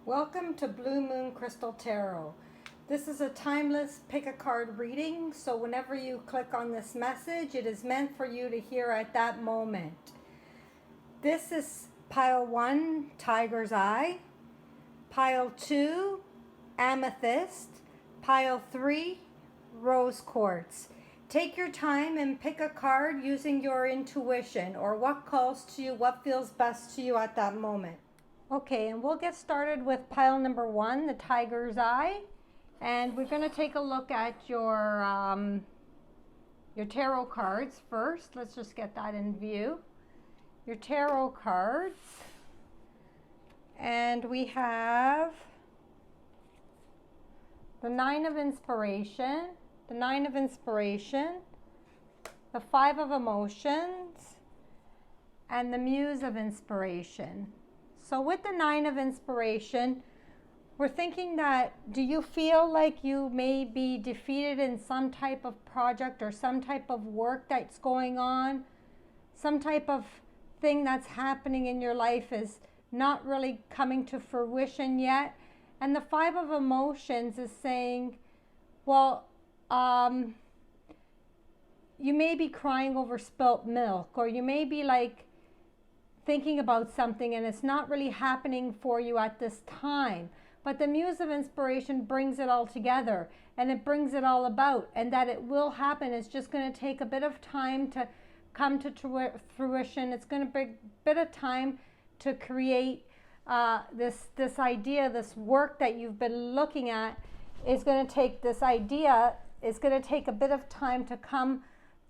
Welcome to Blue Moon Crystal Tarot. This is a timeless pick-a-card reading, so whenever you click on this message, it is meant for you to hear at that moment. This is Pile 1, Tiger's Eye. Pile 2, Amethyst. Pile 3, Rose Quartz. Take your time and pick a card using your intuition or what calls to you, what feels best to you at that moment. Okay, and we'll get started with pile number 1, the Tiger's Eye. And we're going to take a look at your tarot cards first. Let's just get that in view. Your tarot cards. And we have the Nine of Inspiration, the Nine of Inspiration, the Five of Emotions, and the Muse of Inspiration. So with the Nine of Inspiration, we're thinking that, do you feel like you may be defeated in some type of project or some type of work that's going on? Some type of thing that's happening in your life is not really coming to fruition yet. And the Five of Emotions is saying, well, you may be crying over spilt milk, or you may be like thinking about something and it's not really happening for you at this time. But the Muse of Inspiration brings it all together and it brings it all about, and that it will happen. It's just going to take a bit of time to come to fruition. It's going to take a bit of time to create this idea, this work that you've been looking at is going to take this idea, it's going to take a bit of time to come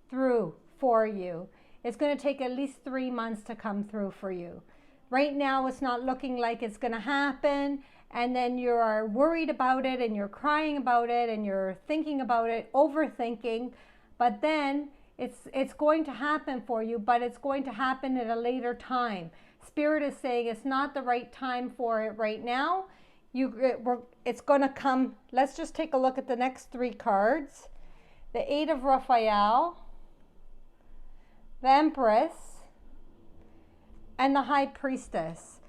through for you. It's going to take at least 3 months to come through for you. Right now, it's not looking like it's going to happen. And then you're worried about it and you're crying about it and you're thinking about it, overthinking. But then it's going to happen for you, but it's going to happen at a later time. Spirit is saying it's not the right time for it right now. It's going to come. Let's just take a look at the next 3 cards. The Eight of Raphael, the Empress, and the High Priestess.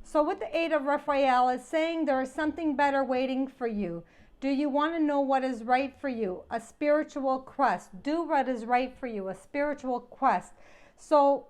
So with the Eight of Raphael, is saying there is something better waiting for you. Do you want to know what is right for you? A spiritual quest. Do what is right for you, a spiritual quest. So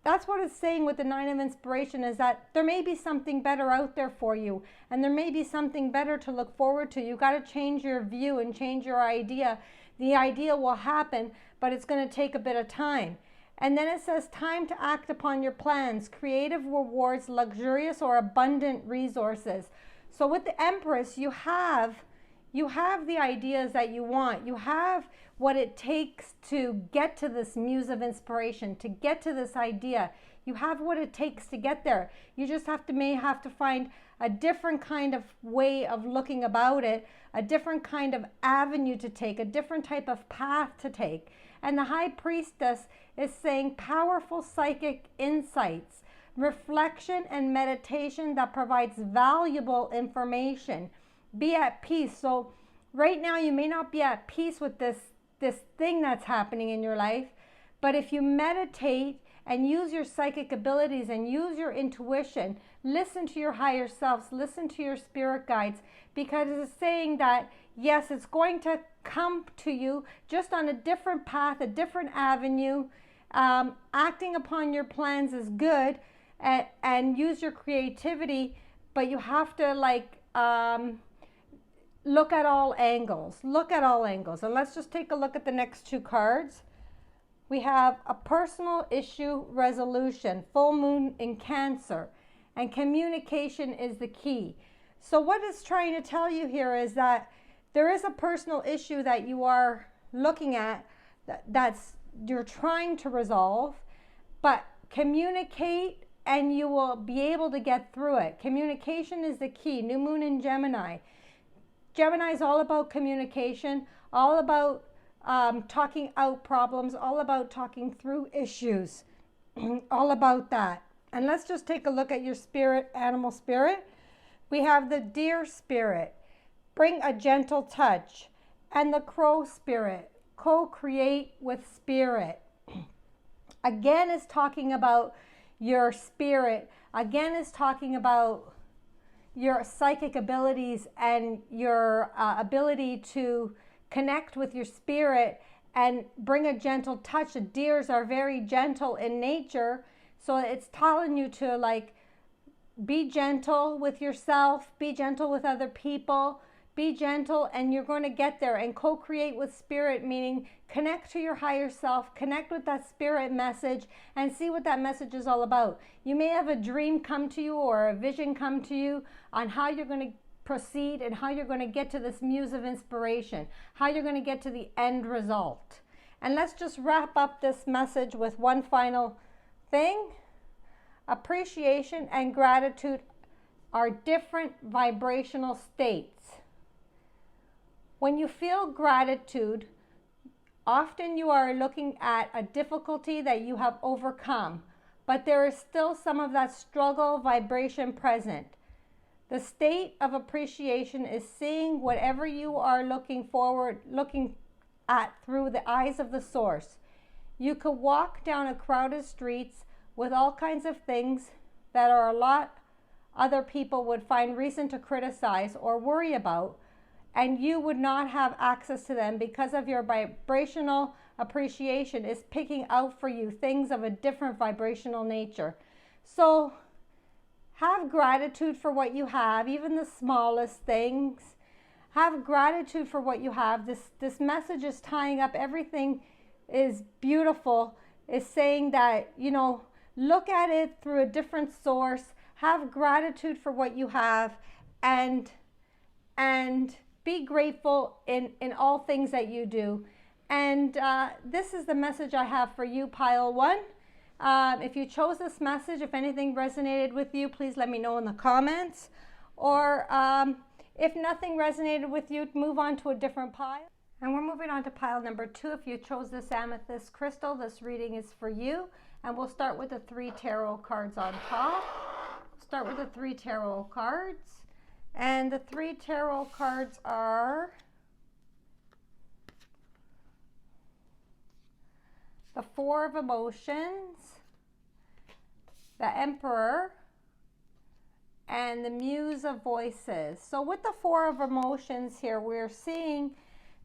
that's what it's saying with the Nine of Inspiration, is that there may be something better out there for you, and there may be something better to look forward to. You've got to change your view and change your idea. The idea will happen, but it's going to take a bit of time. And then it says, time to act upon your plans, creative rewards, luxurious or abundant resources. So with the Empress, you have the ideas that you want. You have what it takes to get to this Muse of Inspiration, to get to this idea. You have what it takes to get there. You just may have to find a different kind of way of looking about it, a different kind of avenue to take, a different type of path to take. And the High Priestess is saying powerful psychic insights, reflection and meditation that provides valuable information. Be at peace. So right now you may not be at peace with this thing that's happening in your life, but if you meditate and use your psychic abilities and use your intuition, listen to your higher selves, listen to your spirit guides, because it's saying that yes, it's going to come to you just on a different path, a different avenue. Acting upon your plans is good, and use your creativity, but you have to look at all angles. Look at all angles. And let's just take a look at the next 2 cards. We have a personal issue resolution, full moon in Cancer, and communication is the key. So what it's trying to tell you here is that there is a personal issue that you are looking at you're trying to resolve, but communicate and you will be able to get through it. Communication is the key. New moon in Gemini. Gemini is all about communication, all about talking out problems, all about talking through issues, all about that. And let's just take a look at your spirit, animal spirit. We have the Deer spirit, bring a gentle touch, and the Crow spirit, co-create with spirit. Again, is talking about your spirit. Again, is talking about your psychic abilities and your ability to connect with your spirit and bring a gentle touch. The deers are very gentle in nature, so it's telling you to like be gentle with yourself, be gentle with other people, be gentle, and you're going to get there. And co-create with spirit, meaning connect to your higher self, connect with that spirit message, and see what that message is all about. You may have a dream come to you or a vision come to you on how you're going to proceed and how you're going to get to this muse of inspiration, how you're going to get to the end result. And let's just wrap up this message with one final thing. Appreciation and gratitude are different vibrational states. When you feel gratitude, often you are looking at a difficulty that you have overcome, but there is still some of that struggle vibration present. The state of appreciation is seeing whatever you are looking at through the eyes of the source. You could walk down a crowded streets with all kinds of things that are a lot other people would find reason to criticize or worry about, and you would not have access to them because of your vibrational appreciation is picking out for you things of a different vibrational nature. So have gratitude for what you have, even the smallest things. Have gratitude for what you have. This message is tying up everything is beautiful, is saying that, you know, look at it through a different source. Have gratitude for what you have, and be grateful in all things that you do. And this is the message I have for you, pile one. If you chose this message, if anything resonated with you, please let me know in the comments. Or if nothing resonated with you, move on to a different pile. And we're moving on to pile number 2. If you chose this amethyst crystal, this reading is for you. And we'll start with the 3 tarot cards on top. Start with the 3 tarot cards. And the 3 tarot cards are the 4 of Emotions, the Emperor, and the Muse of Voices. So with the 4 of Emotions here, we're seeing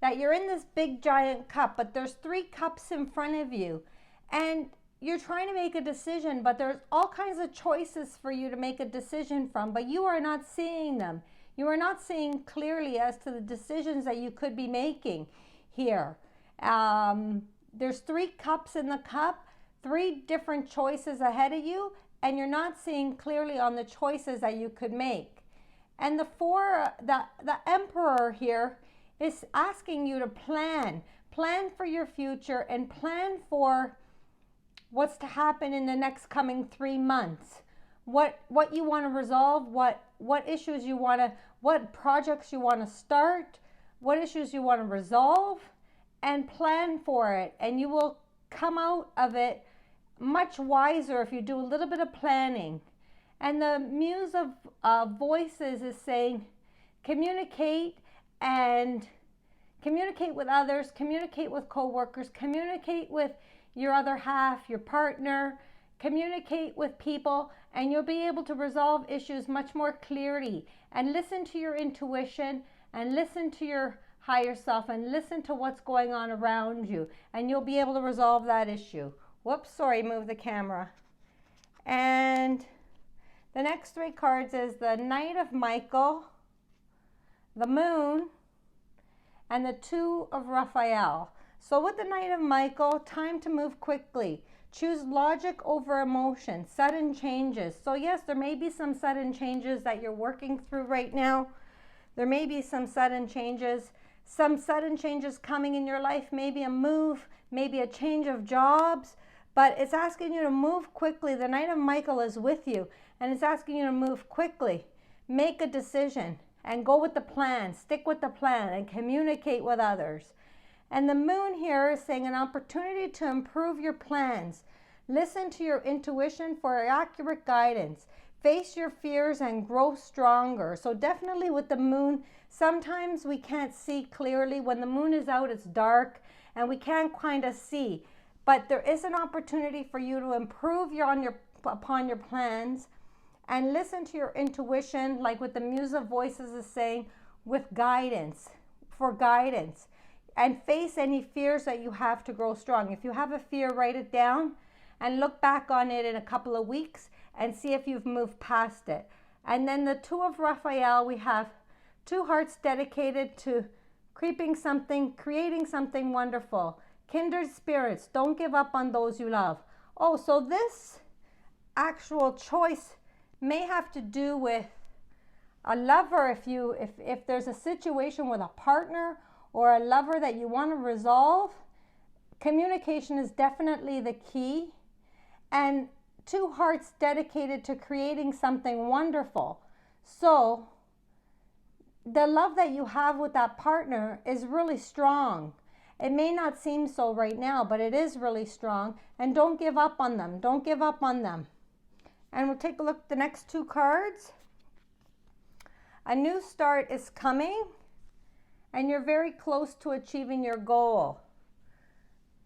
that you're in this big giant cup, but there's 3 cups in front of you. And you're trying to make a decision, but there's all kinds of choices for you to make a decision from, but you are not seeing them. You are not seeing clearly as to the decisions that you could be making here. There's 3 cups in the cup, 3 different choices ahead of you, and you're not seeing clearly on the choices that you could make. And the Emperor here is asking you to plan for your future and plan for what's to happen in the next coming 3 months. What you want to resolve, what issues you want to, what projects you want to start, what issues you want to resolve, and plan for it. And you will come out of it much wiser if you do a little bit of planning. And the Muse of Voices is saying communicate, and communicate with others, communicate with co-workers, communicate with your other half, your partner, communicate with people, and you'll be able to resolve issues much more clearly. And listen to your intuition, and listen to your higher self, and listen to what's going on around you, and you'll be able to resolve that issue. Whoops, sorry, move the camera. And the next 3 cards is the Knight of Michael, the Moon, and the 2 of Raphael. So with the Knight of Michael, time to move quickly. Choose logic over emotion, sudden changes. So yes, there may be some sudden changes that you're working through right now. There may be some sudden changes coming in your life, maybe a move, maybe a change of jobs, but it's asking you to move quickly. The Knight of Michael is with you, and it's asking you to move quickly. Make a decision and go with the plan, stick with the plan, and communicate with others. And the Moon here is saying an opportunity to improve your plans. Listen to your intuition for accurate guidance. Face your fears and grow stronger. So definitely with the Moon, sometimes we can't see clearly. When the Moon is out, it's dark and we can't kind of see. But there is an opportunity for you to improve upon your plans and listen to your intuition, like what the Muse of Voices is saying, with guidance, for guidance. And face any fears that you have to grow strong. If you have a fear, write it down and look back on it in a couple of weeks and see if you've moved past it. And then the Two of Raphael, we have two hearts dedicated to creating something wonderful. Kindred spirits, don't give up on those you love. Oh, so this actual choice may have to do with a lover. If there's a situation with a partner or a lover that you want to resolve, communication is definitely the key. And two hearts dedicated to creating something wonderful. So the love that you have with that partner is really strong. It may not seem so right now, but it is really strong. And don't give up on them. Don't give up on them. And we'll take a look at the next two cards. A new start is coming, and you're very close to achieving your goal.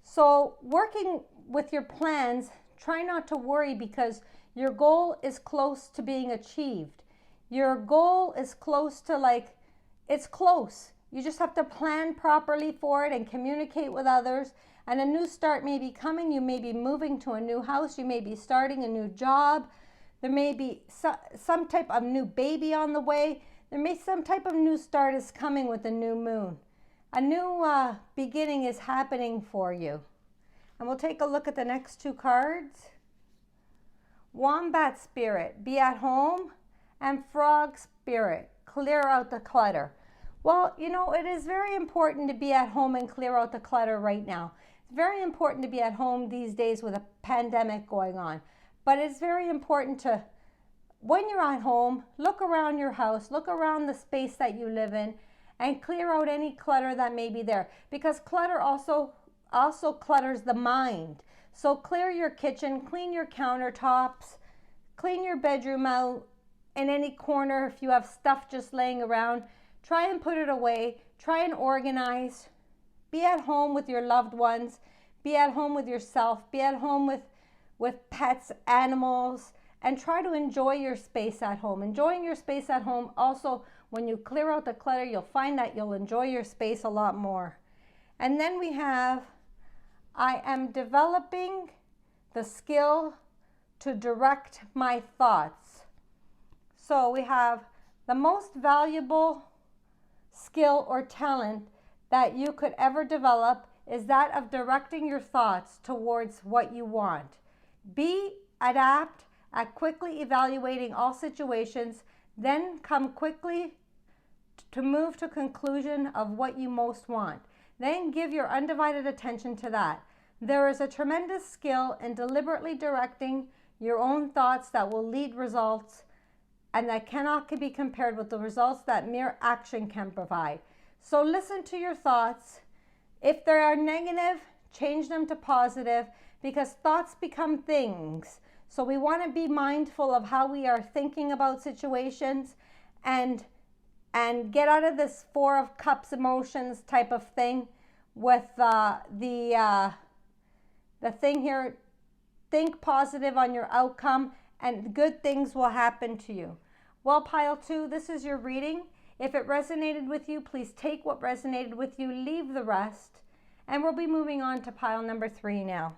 So working with your plans, try not to worry because your goal is close to being achieved. Your goal is close to, it's close. You just have to plan properly for it and communicate with others. And a new start may be coming. You may be moving to a new house. You may be starting a new job. There may be some type of new baby on the way. There may some type of new start is coming with the new moon. A new beginning is happening for you. And we'll take a look at the next two cards. Wombat spirit, be at home. And frog spirit, clear out the clutter. Well, it is very important to be at home and clear out the clutter right now. It's very important to be at home these days with a pandemic going on. But it's very important to, when you're at home, look around your house, look around the space that you live in, and clear out any clutter that may be there. Because clutter also clutters the mind. So clear your kitchen, clean your countertops, clean your bedroom out in any corner. If you have stuff just laying around, try and put it away. Try and organize. Be at home with your loved ones. Be at home with yourself. Be at home with pets, animals, and try to enjoy your space at home. Enjoying your space at home also, when you clear out the clutter, you'll find that you'll enjoy your space a lot more. And then we have, I am developing the skill to direct my thoughts. So we have the most valuable skill or talent that you could ever develop is that of directing your thoughts towards what you want. Be adept at quickly evaluating all situations, then come quickly to move to conclusion of what you most want. Then give your undivided attention to that. There is a tremendous skill in deliberately directing your own thoughts that will lead results, and that cannot be compared with the results that mere action can provide. So listen to your thoughts. If they are negative, change them to positive, because thoughts become things. So we want to be mindful of how we are thinking about situations and get out of this Four of Cups emotions type of thing with the thing here. Think positive on your outcome and good things will happen to you. Well, pile 2, this is your reading. If it resonated with you, please take what resonated with you, leave the rest, and we'll be moving on to pile number 3 now.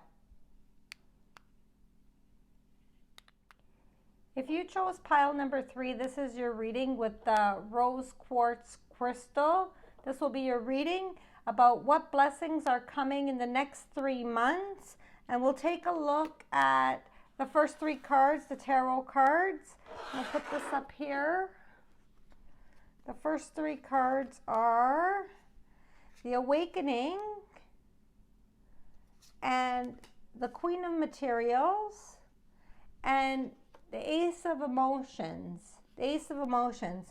If you chose pile number 3, this is your reading with the rose quartz crystal. This will be your reading about what blessings are coming in the next 3 months, and we'll take a look at the first 3 cards, the tarot cards. I'll put this up here. The first 3 cards are the Awakening and the Queen of Materials and the Ace of Emotions. The Ace of Emotions.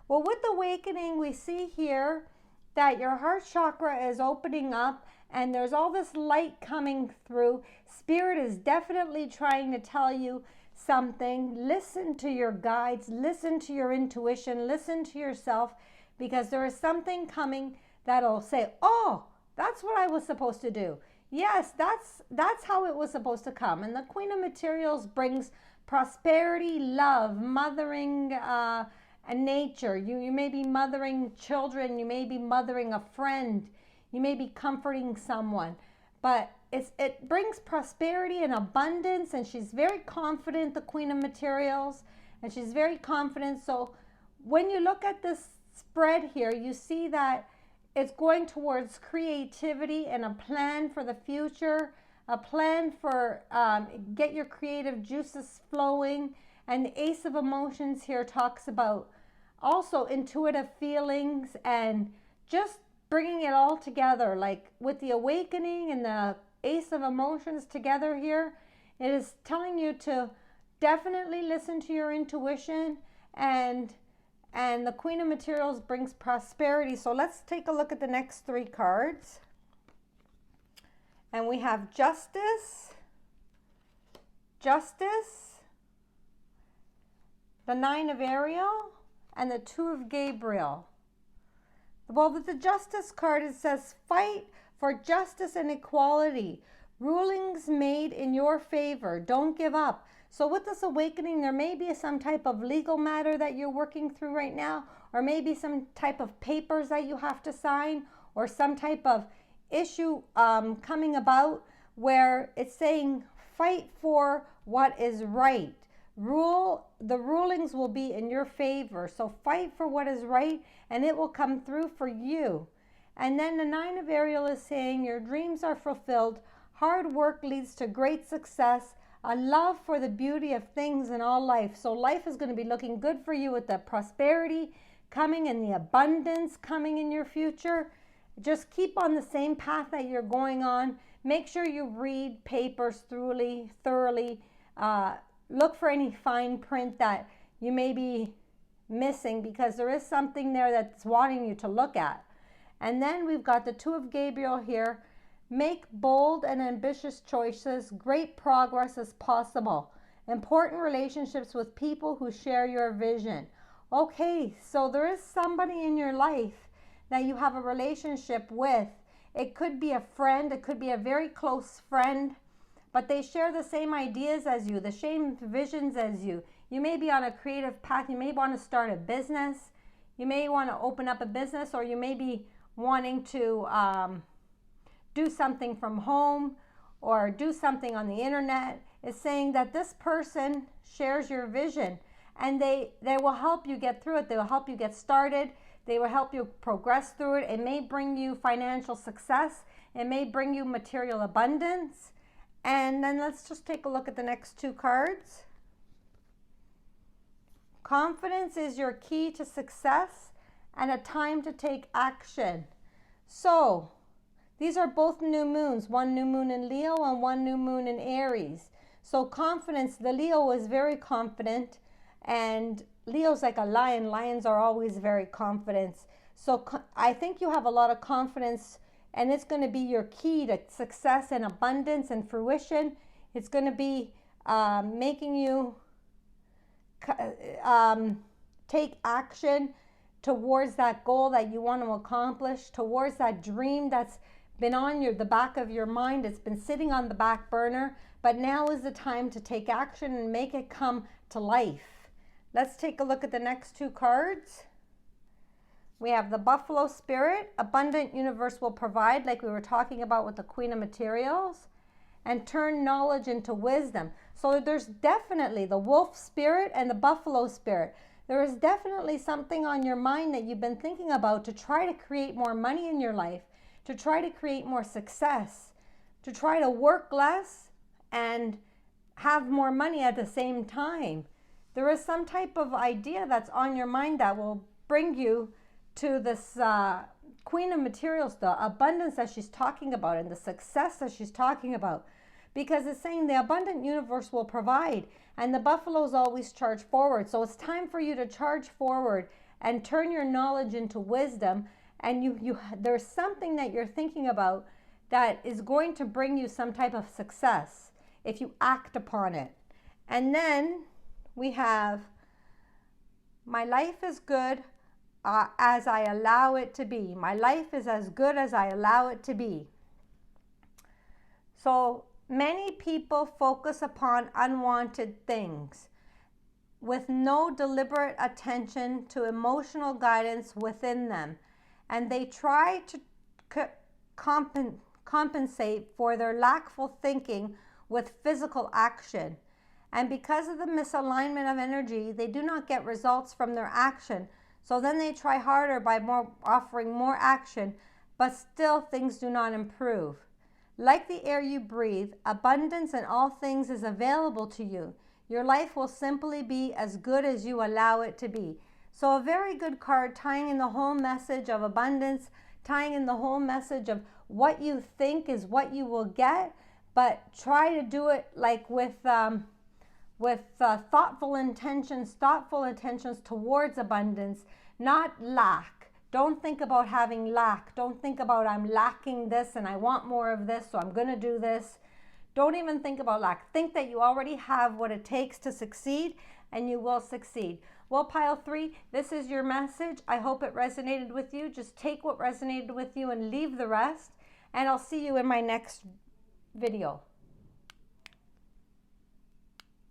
Well, with the Awakening, we see here that your heart chakra is opening up and there's all this light coming through. Spirit is definitely trying to tell you something. Listen to your guides, listen to your intuition, listen to yourself, because there is something coming that'll say, oh, that's what I was supposed to do. Yes, that's how it was supposed to come. And the Queen of Materials brings prosperity, love, mothering, nature. You may be mothering children. You may be mothering a friend. You may be comforting someone. But it brings prosperity and abundance, and she's very confident, the Queen of Materials, and she's very confident. So when you look at this spread here, you see that it's going towards creativity and a plan for the future, a plan for get your creative juices flowing. And the Ace of Emotions here talks about also intuitive feelings and just bringing it all together, like with the awakening and the Ace of Emotions together here. It is telling you to definitely listen to your intuition, and the Queen of Materials brings prosperity. So let's take a look at the next 3 cards. And we have Justice, the 9 of Ariel, and the 2 of Gabriel. Well, with the Justice card, it says, fight for justice and equality. Rulings made in your favor. Don't give up. So with this awakening, there may be some type of legal matter that you're working through right now, or maybe some type of papers that you have to sign, or some type of issue coming about where it's saying fight for what is right. The rulings will be in your favor. So fight for what is right, and it will come through for you. And then the 9 of Ariel is saying your dreams are fulfilled. Hard work leads to great success. A love for the beauty of things in all life. So life is going to be looking good for you with the prosperity coming and the abundance coming in your future. Just keep on the same path that you're going on. Make sure you read papers thoroughly. Look for any fine print that you may be missing, because there is something there that's wanting you to look at. And then we've got the 2 of Gabriel here. Make bold and ambitious choices. Great progress is possible. Important relationships with people who share your vision. Okay, so there is somebody in your life that you have a relationship with. It could be a friend. It could be a very close friend, but they share the same ideas as you, the same visions as you. You may be on a creative path. You may want to start a business. You may want to open up a business, or you may be wanting to do something from home or do something on the internet. It's saying that this person shares your vision, and they will help you get through it. They will help you get started. They will help you progress through it. It may bring you financial success. It may bring you material abundance. And then let's just take a look at the next 2 cards. Confidence is your key to success and a time to take action. So these are both new moons, one new moon in Leo and one new moon in Aries. So confidence, the Leo is very confident, and Leo's like a lion. Lions are always very confident. So I think you have a lot of confidence, and it's going to be your key to success and abundance and fruition. It's going to be making you take action towards that goal that you want to accomplish, towards that dream that's been on the back of your mind. It's been sitting on the back burner, but now is the time to take action and make it come to life. Let's take a look at the next 2 cards. We have the Buffalo Spirit. Abundant universe will provide, like we were talking about with the Queen of Materials, and turn knowledge into wisdom. So there's definitely the Wolf Spirit and the Buffalo Spirit. There is definitely something on your mind that you've been thinking about to try to create more money in your life, to try to create more success, to try to work less and have more money at the same time. There is some type of idea that's on your mind that will bring you to this Queen of Materials, the abundance that she's talking about and the success that she's talking about. Because it's saying the abundant universe will provide, and the buffaloes always charge forward. So it's time for you to charge forward and turn your knowledge into wisdom. And there's something that you're thinking about that is going to bring you some type of success if you act upon it. And then we have, my life is good as I allow it to be. My life is as good as I allow it to be. So Many people focus upon unwanted things with no deliberate attention to emotional guidance within them, and they try to compensate for their lackful thinking with physical action. And because of the misalignment of energy, they do not get results from their action. So then they try harder by offering more action, but still things do not improve. Like the air you breathe, abundance in all things is available to you. Your life will simply be as good as you allow it to be. So a very good card tying in the whole message of abundance, tying in the whole message of what you think is what you will get, but try to do it like with thoughtful intentions towards abundance, not lack. Don't think about having lack. Don't think about I'm lacking this and I want more of this, so I'm going to do this. Don't even think about lack. Think that you already have what it takes to succeed, and you will succeed. Well, pile 3, this is your message. I hope it resonated with you. Just take what resonated with you and leave the rest. And I'll see you in my next video.